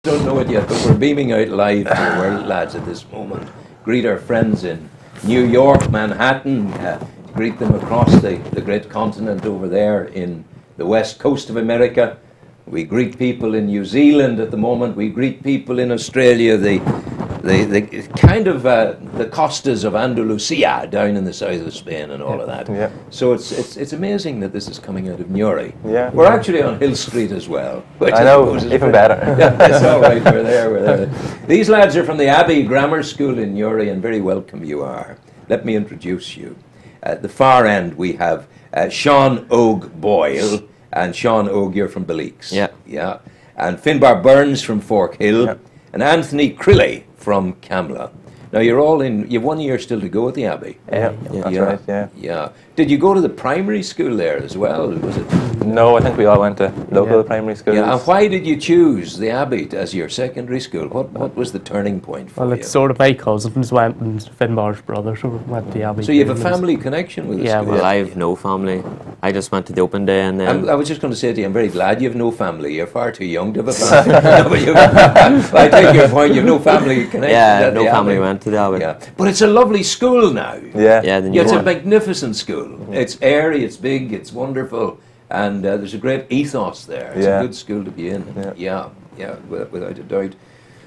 don't know it yet, but we're beaming out live to the world, lads, at this moment. Greet our friends in New York, Manhattan. Greet them across the great continent over there in the west coast of America. We greet people in New Zealand at the moment. We greet people in Australia. The kind of the costas of Andalusia down in the south of Spain and all of that. Yeah. So it's amazing that this is coming out of Newry. Yeah. We're actually on Hill Street as well. Which I know, even better. Yeah, it's all right. We're there. These lads are from the Abbey Grammar School in Newry, and very welcome you are. Let me introduce you. At the far end we have Sean Ogue Boyle, and Sean Ogue, you're from Beleeks. Yeah. Yeah. And Finbar Burns from Fork Hill, Yeah. and Anthony Crilly from Camla. Now you're all in. You've 1 year still to go at the Abbey. Yeah, that's right. Yeah. Yeah. Did you go to the primary school there as well? Was it? No, I think we all went to local primary schools. Yeah. And why did you choose the Abbey as your secondary school? What was the turning point for you? Well, it's sort of my cousins went and Finbar's brother sort of went to the Abbey. So you have a family connection with the Yeah, school? Well, I have no family. I just went to the open day and then... I was just going to say to you, I'm very glad you have no family. You're far too young to have a family. No, but I take your point, you have no family connection. Yeah, no family went to the Abbey. Yeah. But it's a lovely school now. Yeah. Yeah, the new Yeah, it's a one. magnificent school. It's airy, it's big, it's wonderful, and there's a great ethos there. It's a good school to be in. Yeah, without a doubt.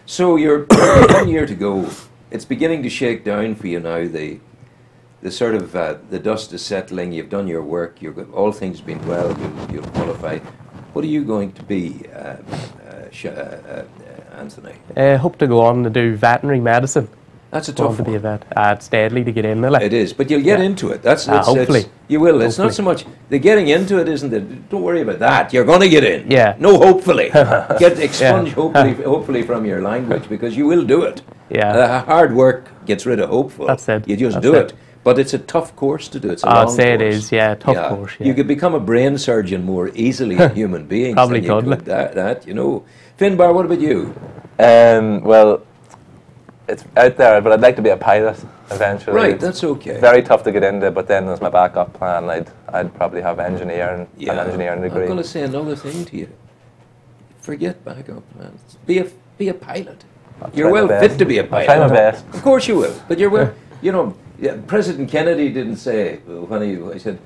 So you're 1 year to go. It's beginning to shake down for you now. The sort of the dust is settling. You've done your work. All things being well, you'll qualify. What are you going to be, Anthony? Hope to go on to do veterinary medicine. That's a Want tough to be a one. vet. It's deadly to get in there. Like. It is, but you'll get into it. That's hopefully. You will. It's not Hopefully. so much the getting into it, isn't it? Don't worry about that. You're going to get in. Yeah. No, hopefully. Expunge hopefully from your language, because you will do it. Yeah. Hard work gets rid of hopeful. That's it. You just That's do it. it. But it's a tough course to do. It's a long I'd course. say it is. Yeah, tough course. Yeah. You could become a brain surgeon more easily than human beings. Probably than you could. that, you know. Finbar, what about you? Well, it's out there, but I'd like to be a pilot eventually. Right, It's that's okay. very tough to get into, but then as my backup plan, I'd probably have an engineering degree. I'm going to say another thing to you. Forget backup plans. Be a pilot. You're well fit to be a pilot. I'll try my best. Of course you will. But you're well. You know, President Kennedy didn't say when he said,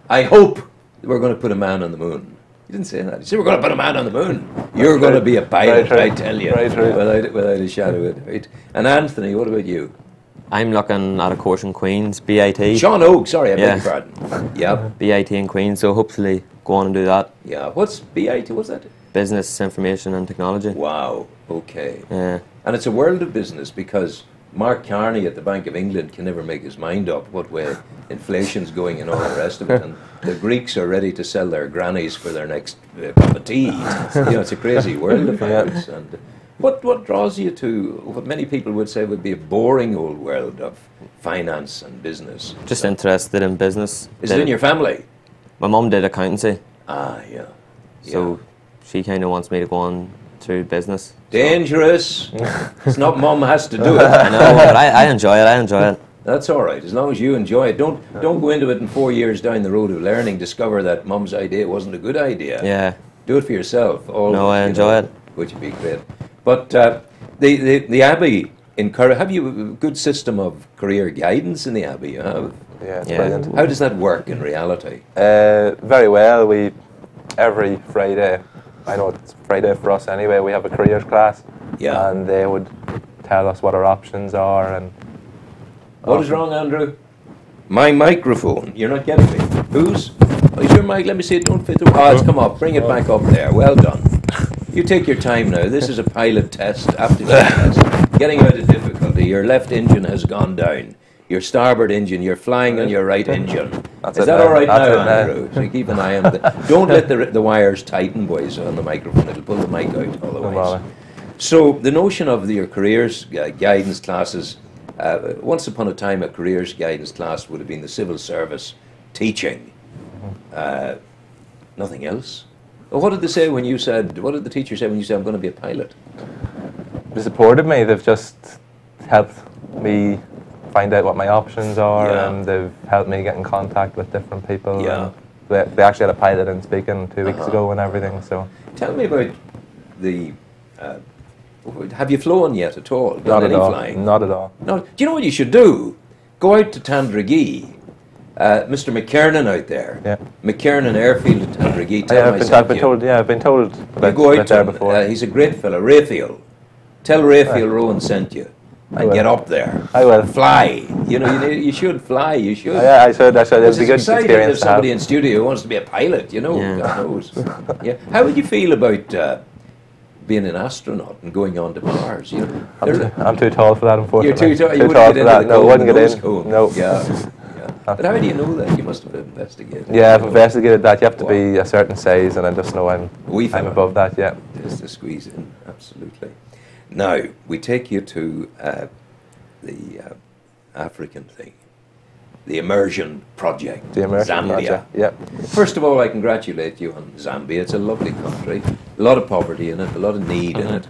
"I hope we're going to put a man on the moon." He didn't say that. He said, "We're going to put a man on the moon." You're going to be a pilot, Very I tell you, Very true. without a shadow of a doubt. And Anthony, what about you? I'm looking at a course in Queen's, BIT. Sean Ogue, sorry, I beg your pardon. Yeah, BIT in Queen's, so hopefully go on and do that. yeah. What's BIT? What's that? Business, Information and Technology. Wow. Okay. Yeah. And it's a world of business, because Mark Carney at the Bank of England can never make his mind up what way inflation's going and all the rest of it. And the Greeks are ready to sell their grannies for their next cup of tea. You know, it's a crazy world of ours. And what draws you to what many people would say would be a boring old world of finance and business? Just interested in business. Is it in your family? My mum did accountancy, Ah, yeah. so she kind of wants me to go on through business. Dangerous. It's not mum has to do it. I know, but I enjoy it. I enjoy it. That's all right, as long as you enjoy it. Don't go into it and 4 years down the road of learning discover that mum's idea wasn't a good idea. Yeah. Do it for yourself. No, I enjoy it. Which would be great. But the Abbey have you a good system of career guidance in the Abbey? You have. Yeah, it's Yeah. brilliant. How does that work in reality? Very well. We every Friday, I know it's Friday for us anyway, we have a careers class. Yeah. And they would tell us what our options are and What is wrong, Andrew? My microphone. You're not getting me. Whose? Oh, is your mic? Let me see it. Don't fit the. Oh, it's come up. Bring it back up there. Well done. You take your time now. This is a pilot test, aptitude test. Getting out of difficulty. Your left engine has gone down. Your starboard engine. You're flying on your right engine. Is that all right now, Andrew? So you keep an eye on the. Don't let the wires tighten, boys, on the microphone. It'll pull the mic out otherwise. So the notion of your careers guidance classes. Once upon a time, a careers guidance class would have been the civil service teaching. Nothing else. Well, what did they say when you said? What did the teacher say when you said, "I'm going to be a pilot"? They supported me. They've just helped me find out what my options are, and they've helped me get in contact with different people. Yeah. They actually had a pilot in speaking 2 weeks ago and everything. So tell me about the Have you flown yet at all? Not Done at any all. flying? Not at all. No. Do you know what you should do? Go out to Tandragee. Mr. McKiernan out there. Yeah. McKiernan Airfield at Tandragee. Tell him I I've sent been you. told. Yeah, I've been told You about, go out about to there him. before. He's a great fellow. Raphael. Tell Raphael Rowan sent you. I And will. get up there. I will. Fly. You know, you should fly. You should. Yeah, I should. It would It's be a good exciting. experience There's to have. somebody in studio who wants to be a pilot. You know, Yeah. God knows. Yeah. How would you feel about being an astronaut and going on to Mars? You know, I'm too tall for that, you're unfortunately. too tall. You Too wouldn't tall get for into that. the No, wouldn't get nose in. cone. No. Yeah. But how do you know that? You must have investigated. Yeah, I've investigated that. You have to be a certain size, and I just know I'm above that. Yeah. Just to squeeze in, absolutely. Now we take you to the African thing, the immersion project, The immersion Zambia. project. Yeah. First of all, I congratulate you on Zambia. It's a lovely country, a lot of poverty in it, a lot of need in it,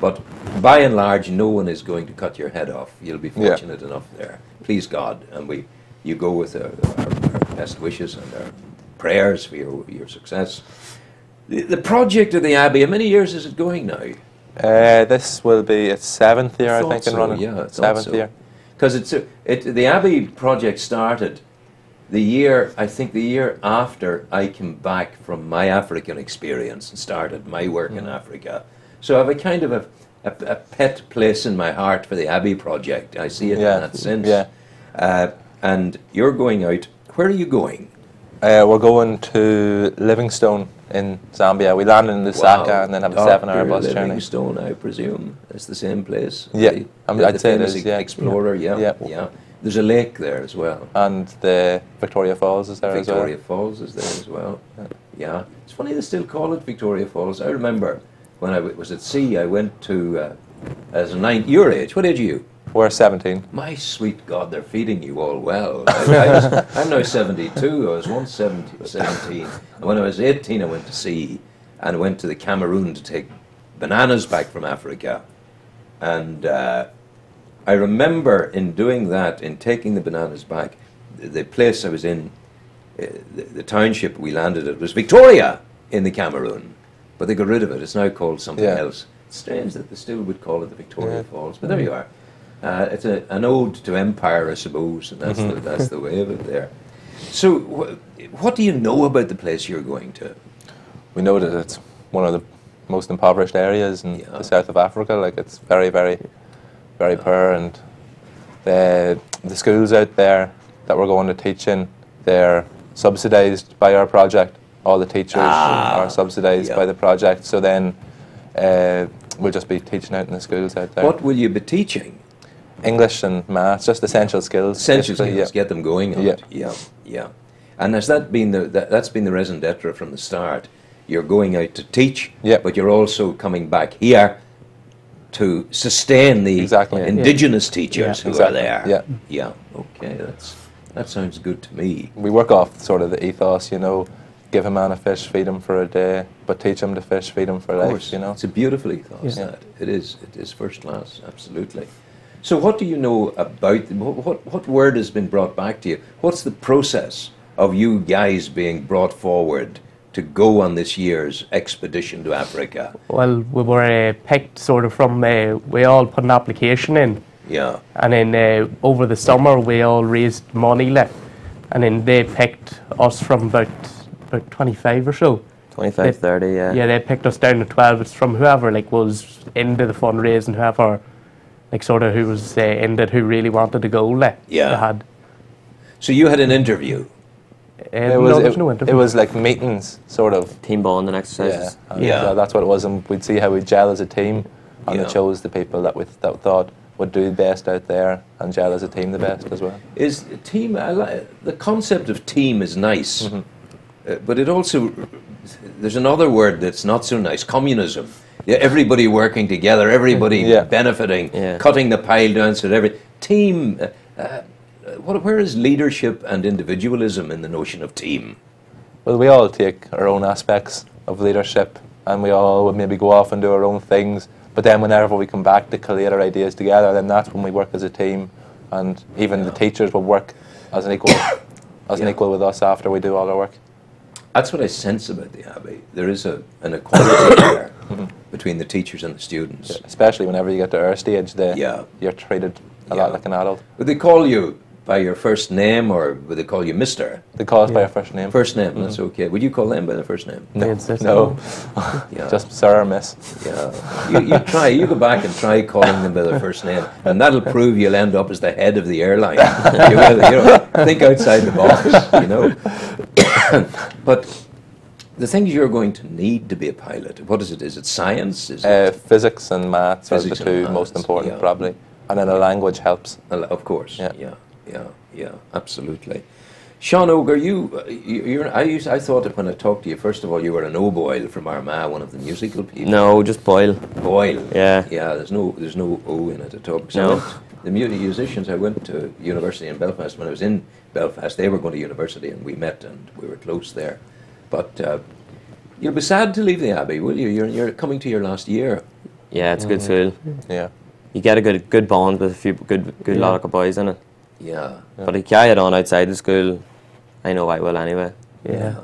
but by and large, no one is going to cut your head off. You'll be Yeah. fortunate enough there. Please God, and you go with our best wishes and our prayers for your success. The project of the Abbey, how many years is it going now? This will be its 7th year, I think, in running. Yeah, 7th year. Because the Abbey project started the year after I came back from my African experience and started my work in Africa. So I have a kind of a pet place in my heart for the Abbey project. I see it in that sense. Yeah. And you're going out. Where are you going? We're going to Livingstone in Zambia. We land in Lusaka Wow. and then have a 7-hour bus journey. Livingstone, I presume. It's the same place. Yeah, The I'd say it famous is, yeah. explorer, yeah. There's a lake there as well. And the Victoria Falls is there Victoria as well. Falls is there as well. Yeah. It's funny they still call it Victoria Falls. I remember when I was at sea, I went to, as a your age, what age are you? We're 17. My sweet God, they're feeding you all well. I'm now 72. I was once 17. And when I was 18, I went to sea and went to the Cameroon to take bananas back from Africa. And I remember in doing that, in taking the bananas back, the place I was in, the township we landed at was Victoria in the Cameroon. But they got rid of it. It's now called something else. It's strange that they still would call it the Victoria Falls. But there you are. It's an ode to empire, I suppose, and that's the way of it there. So, what do you know about the place you're going to? We know that it's one of the most impoverished areas in the south of Africa. Like, it's very, very, very poor, and the schools out there that we're going to teach in, they're subsidised by our project. All the teachers are subsidised by the project. So then we'll just be teaching out in the schools out there. What will you be teaching? English and maths, just essential skills. Essential skills, get them going on it. Yeah. And has that been that's been the raison d'etre from the start? You're going out to teach, but you're also coming back here to sustain the indigenous teachers who are there. Yeah. Okay, that sounds good to me. We work off sort of the ethos, you know, give a man a fish, feed him for a day, but teach him to fish, feed him for life, you know. It's a beautiful ethos, that. It is first class, absolutely. So what do you know about, what word has been brought back to you? What's the process of you guys being brought forward to go on this year's expedition to Africa? Well, we were picked sort of from, we all put an application in. Yeah. And then over the summer we all raised money, and then they picked us from about 25 or so. 25, 30, yeah. Yeah, they picked us down to 12. It's from whoever was into the fundraising, whoever sort of who was in it, who really wanted to go. They had. So you had an interview? No, there's no interview. It was like meetings, sort of. Team bonding exercises. Yeah, that's what it was. And we'd see how we'd gel as a team, and they chose the people that we thought would do best out there and gel as a team the best as well. Is team, the concept of team is nice, but it also, there's another word that's not so nice, communism. Yeah, everybody working together, everybody benefiting, cutting the pile down so that every team. Where is leadership and individualism in the notion of team? Well, we all take our own aspects of leadership, and we all would maybe go off and do our own things. But then, whenever we come back to collate our ideas together, then that's when we work as a team, and even the teachers will work as an equal, with us after we do all our work. That's what I sense about the Abbey. There is an equality there. between the teachers and the students. Especially whenever you get to our stage, you're treated a lot like an adult. Would they call you by your first name, or would they call you Mister? They call us by our first name. First name, that's okay. Would you call them by their first name? No. Just Sir or Miss. Yeah. You try. You go back and try calling them by their first name, and that'll prove you'll end up as the head of the airline. You will, think outside the box, But the things you're going to need to be a pilot, what is it? Is it science? Is it physics and maths are the two most important, probably. And then a language helps. Of course. Yeah, absolutely. Sean Oger, I thought that when I talked to you, first of all, you were an O'Boyle from Armagh, one of the musical people. No, just Boyle. Boyle. Yeah. Yeah, there's no O in it at all. No. The musicians, I went to university in Belfast. When I was in Belfast, they were going to university, and we met, and we were close there. But you'll be sad to leave the Abbey, will you? You're coming to your last year. Yeah, it's a good school. Yeah. You get a good bond with a few good lot of boys in it. Yeah. But you carry it on outside the school, I know I will anyway. Yeah.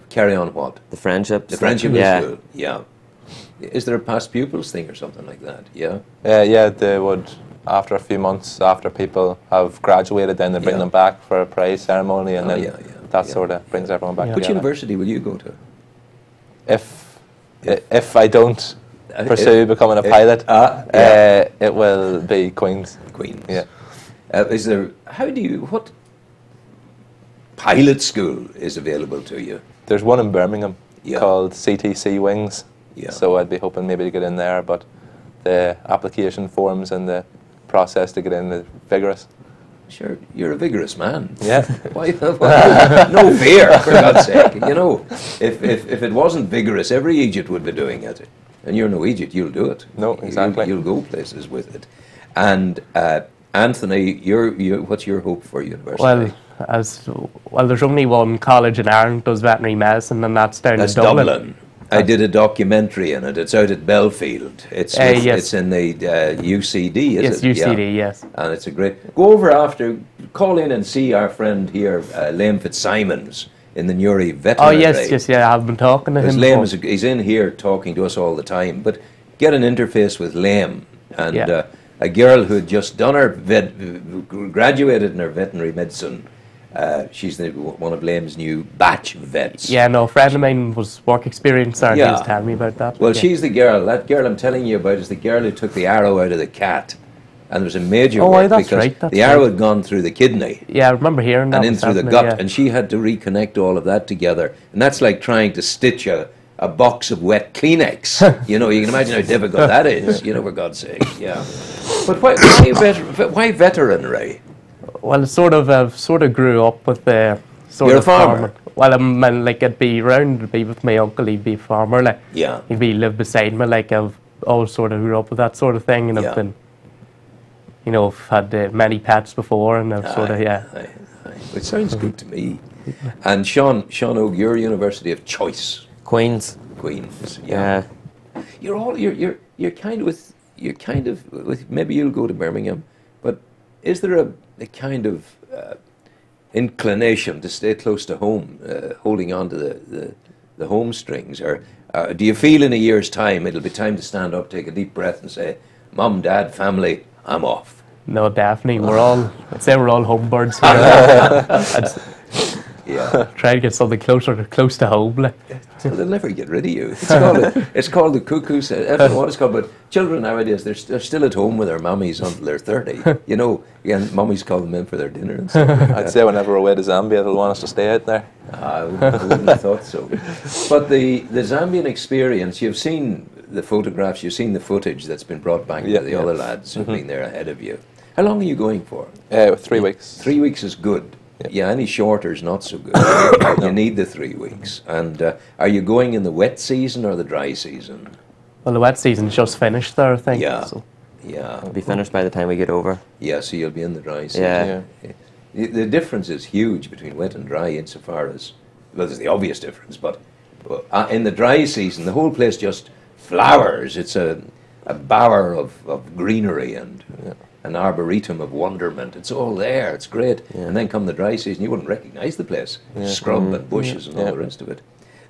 Carry on what? The friendships. The friendship is good. Yeah. Is there a past pupils thing or something like that? Yeah. Yeah, they would, after a few months, after people have graduated, then they bring them back for a prize ceremony, and then that sort of brings everyone back together. Which university will you go to? If I don't pursue becoming a pilot, it will be Queen's. Queen's. Yeah. What pilot school is available to you? There's one in Birmingham called CTC Wings. Yeah. So I'd be hoping maybe to get in there, but the application forms and the process to get in is vigorous. Sure, you're a vigorous man. Yeah. Why, no fear, for God's sake. If it wasn't vigorous, every Egypt would be doing it. And you're no Egypt, you'll do it. No, exactly. You'll go places with it. And Anthony, what's your hope for university? Well, there's only one college in Ireland does veterinary medicine, and that's down in Dublin. I did a documentary in it. It's out at Belfield. It's in the UCD, is it? Yes, UCD, yes. And it's a great... Go over after, call in and see our friend here, Liam Fitzsimons, in the Newry veterinary. Oh, yes, I've been talking to him. Liam he's in here talking to us all the time, but get an interface with Liam. And a girl who had just done her graduated in her veterinary medicine. She's one of Liam's new batch vets. Yeah, no, a friend of mine was work experience there, and he was telling me about that. Well, she's the girl. That girl I'm telling you about is the girl who took the arrow out of the cat. And there was a major work because the arrow had gone through the kidney. Yeah, I remember hearing that. And in through the gut. And she had to reconnect all of that together. And that's like trying to stitch a box of wet Kleenex. You can imagine how difficult that is, for God's sake. Yeah. But why veterinary? Well, it sort of grew up with the sort You're of a farmer. Well, I'd be with my uncle. He'd be a farmer, like. Yeah. He'd live beside me, like. I've always sort of grew up with that sort of thing, and I've been, I've had many pets before, and I've sort of It sounds good to me. And Sean Oak, your university of choice. Queen's. Yeah. You're kind of with maybe you'll go to Birmingham, but is there a kind of inclination to stay close to home, holding on to the home strings, or do you feel in a year's time it'll be time to stand up, take a deep breath, and say, "Mum, Dad, family, I'm off"? No, definitely. I'd say we're all home birds. Try to get something close to home. Like. So they'll never get rid of you. It's called the cuckoo. I don't know what it's called, but children nowadays, they're still at home with their mummies until they're 30. Again, mummies call them in for their dinner and stuff. I'd say whenever we're away to Zambia, they'll want us to stay out there. I wouldn't have thought so. But the Zambian experience, you've seen the photographs, you've seen the footage that's been brought back by the other lads who've been there ahead of you. How long are you going for? 3 weeks. 3 weeks is good. Yeah, any shorter is not so good. You need the 3 weeks. And are you going in the wet season or the dry season? Well, the wet season's just finished there, I think. Yeah. So. Yeah. It'll be finished by the time we get over. Yeah, so you'll be in the dry season. Yeah. The difference is huge between wet and dry insofar as, well, there's the obvious difference, but in the dry season, the whole place just flowers. It's a bower of greenery and an arboretum of wonderment. It's all there. It's great. Yeah. And then come the dry season, you wouldn't recognize the place. Scrub and bushes and all the rest of it.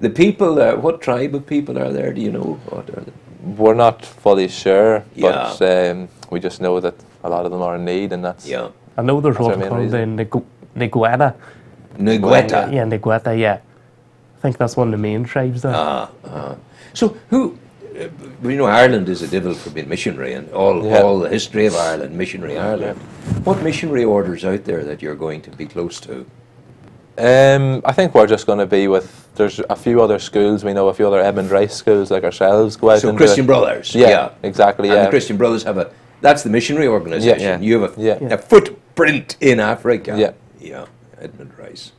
The people, what tribe of people are there? Do you know? What are they? We're not fully sure, Yeah. but we just know that a lot of them are in need, and that's I know there's That's one our main called reason. the Nigueta. Nigueta. Yeah, Nigueta, yeah. I think that's one of the main tribes there. So who, you know, Ireland is a devil for being missionary, and all the history of Ireland, missionary Ireland. What missionary orders out there that you're going to be close to? I think we're just going to be with. There's a few other schools. We know a few other Edmund Rice schools like ourselves go out. So into Christian it. Brothers. Yeah, exactly. And Yeah, the Christian Brothers have a. That's the missionary organisation. Yeah. You have Yeah. a footprint in Africa. Yeah. Yeah. Edmund Rice.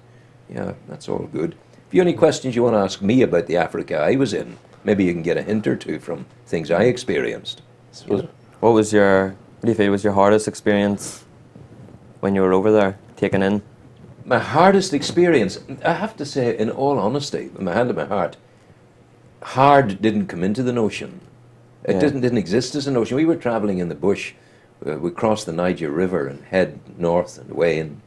Yeah, that's all good. If you have any questions you want to ask me about the Africa I was in, maybe you can get a hint or two from things I experienced. What was what do you feel was your hardest experience when you were over there, taken in? My hardest experience, I have to say, in all honesty, with my hand on my heart, hard didn't come into the notion. It didn't exist as a notion. We were travelling in the bush. We crossed the Niger River and head north and away, and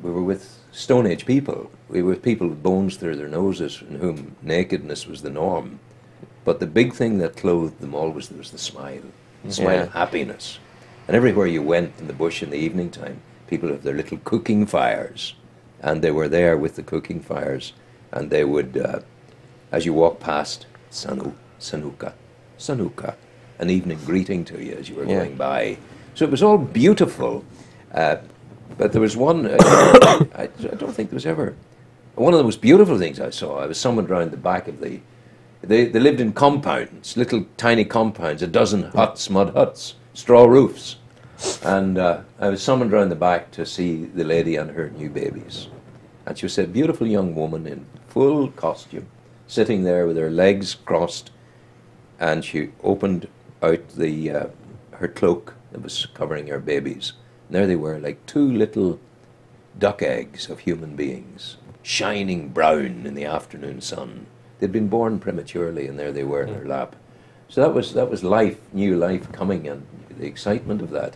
we were with Stone Age people. We were with people with bones through their noses, in whom nakedness was the norm. But the big thing that clothed them all was there was the smile of happiness. And everywhere you went in the bush in the evening time, people have their little cooking fires, and they were there with the cooking fires, and they would, as you walk past, Sanuka, an evening greeting to you as you were going by. So it was all beautiful, but there was one, I don't think there was ever, one of the most beautiful things I saw. I was summoned round the back of they lived in compounds, little tiny compounds, a dozen huts, mud huts, straw roofs. And I was summoned round the back to see the lady and her new babies. And she was a beautiful young woman in full costume, sitting there with her legs crossed, and she opened out her cloak that was covering her babies. And there they were, like two little duck eggs of human beings, shining brown in the afternoon sun. They'd been born prematurely, and there they were in her lap. So that was life, new life coming, and the excitement of that.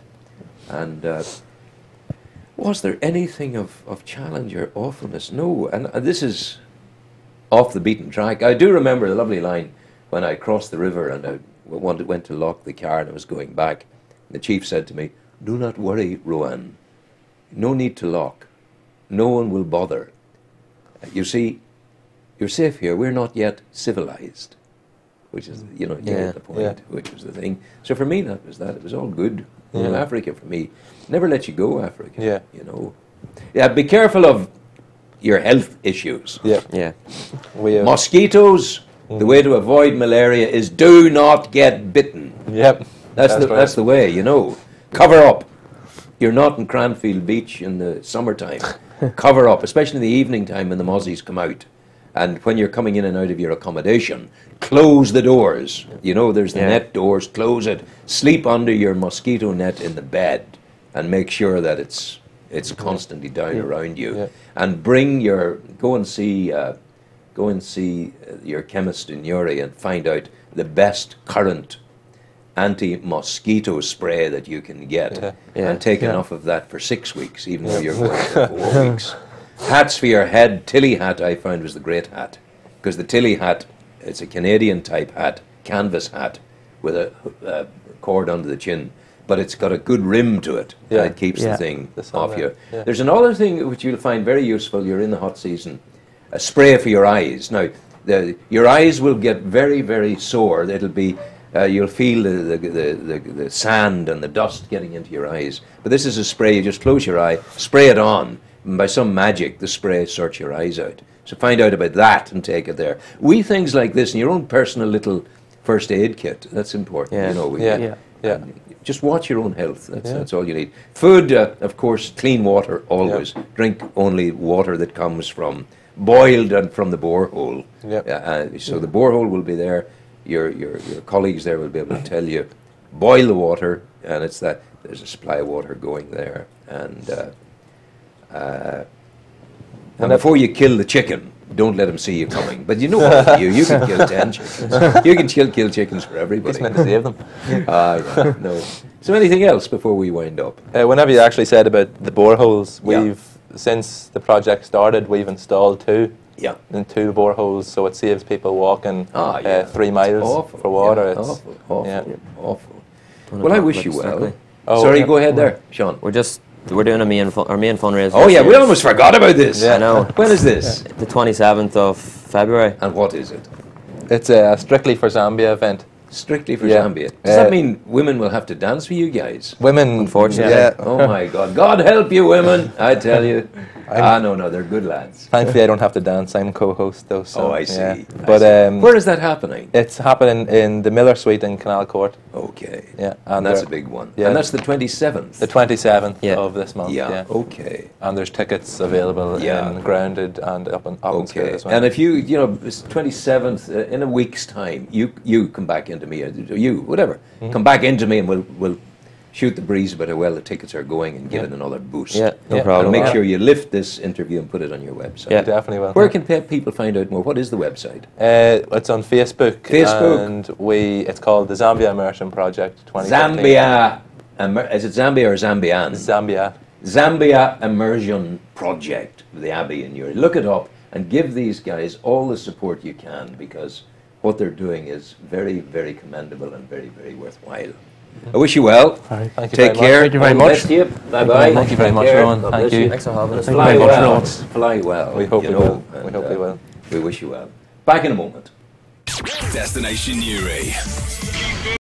And was there anything of challenge or awfulness? No. And this is off the beaten track. I do remember a lovely line when I crossed the river and I went to lock the car and I was going back. The chief said to me, "Do not worry, Rowan. No need to lock. No one will bother. You see, you're safe here. We're not yet civilized." Which is, you get the point, which was the thing. So for me, that was that. It was all good. You know, Africa, for me, never let you go, Africa. Yeah, be careful of your health issues. Mosquitoes, the way to avoid malaria is do not get bitten. That's the way, Cover up. You're not in Cranfield Beach in the summertime. Cover up, especially in the evening time when the mozzies come out. And when you're coming in and out of your accommodation, close the doors. There's the net doors, close it. Sleep under your mosquito net in the bed and make sure that it's constantly down around you. And go and see your chemist in Newry and find out the best current anti-mosquito spray that you can get. And take enough of that for 6 weeks, even though you're going for 4 weeks. Hats for your head. Tilly hat I found was the great hat, because the Tilly hat, it's a Canadian type hat, canvas hat with a cord under the chin, but it's got a good rim to it, and it keeps the thing off you. There's another thing which you'll find very useful. You're in the hot season, a spray for your eyes. Now, your eyes will get very, very sore. It'll be you'll feel the sand and the dust getting into your eyes. But this is a spray. You just close your eye, spray it on. And by some magic, the spray sorts your eyes out. So find out about that and take it there. Wee things like this in your own personal little first aid kit. That's important. Just watch your own health. That's all you need. Food, of course, clean water always. Drink only water that comes from boiled and from the borehole. So the borehole will be there. Your colleagues there will be able to tell you. Boil the water, and it's that there's a supply of water going there. And before you kill the chicken, don't let them see you coming. But you know what you can kill 10 chickens. You can kill chickens for everybody. He's meant to save them. No. So anything else before we wind up? Whenever you actually said about the boreholes, since the project started, we've installed 2. Yeah. and 2 boreholes, so it saves people walking 3 It's miles awful. for water. Yeah, It's awful. yeah. Awful. Wanna Well, I talk wish about you well. Strictly? Oh, Sorry, yeah. go ahead there, Sean. We're doing our main fundraiser. Oh this yeah, we year. almost forgot about this. I know. When is this? The 27th of February. And what is it? It's a strictly for Zambia event. Strictly for Yeah. Zambia. Does that mean women will have to dance for you guys? Women, Unfortunately. yeah. Oh my God! God help you, women! I tell you. No, they're good lads. Thankfully, I don't have to dance. I'm co-host though. So, Oh, I see. yeah. I But see. Where is that happening? it's happening in the Miller Suite in Canal Court. Okay. Yeah, And that's a there- big one. yeah. And that's the 27th. The 27th Yeah. of this month. yeah. Yeah. Okay. And there's tickets available Yeah. in Grounded and up in School Okay. as well. And if you know, it's 27th in a week's time, you come back into me, or you whatever, come back into me, and we'll shoot the breeze about how well the tickets are going and give it another boost. Yeah, no Yeah. problem. And make Yeah. sure you lift this interview and put it on your website. Yeah. Definitely will. Where can people find out more? What is the website? It's on Facebook. Facebook. And it's called the Zambia Immersion Project 2015. Zambia. Is it Zambia or Zambian? Zambia. Zambia Immersion Project, the Abbey in Newry. Look it up and give these guys all the support you can, because what they're doing is very, very commendable and very, very worthwhile. I wish you well. Right. Thank you Take very care. much. Thank you very All the much. best to you. Bye-bye. Thank you very Take much, care. Rowan. God Thank bless you. Thanks for having us. Thank you Fly very much, well. Rowan. Fly well. We hope you we know, will. We and, hope we will. We wish you well. Back in a moment. Destination Newry.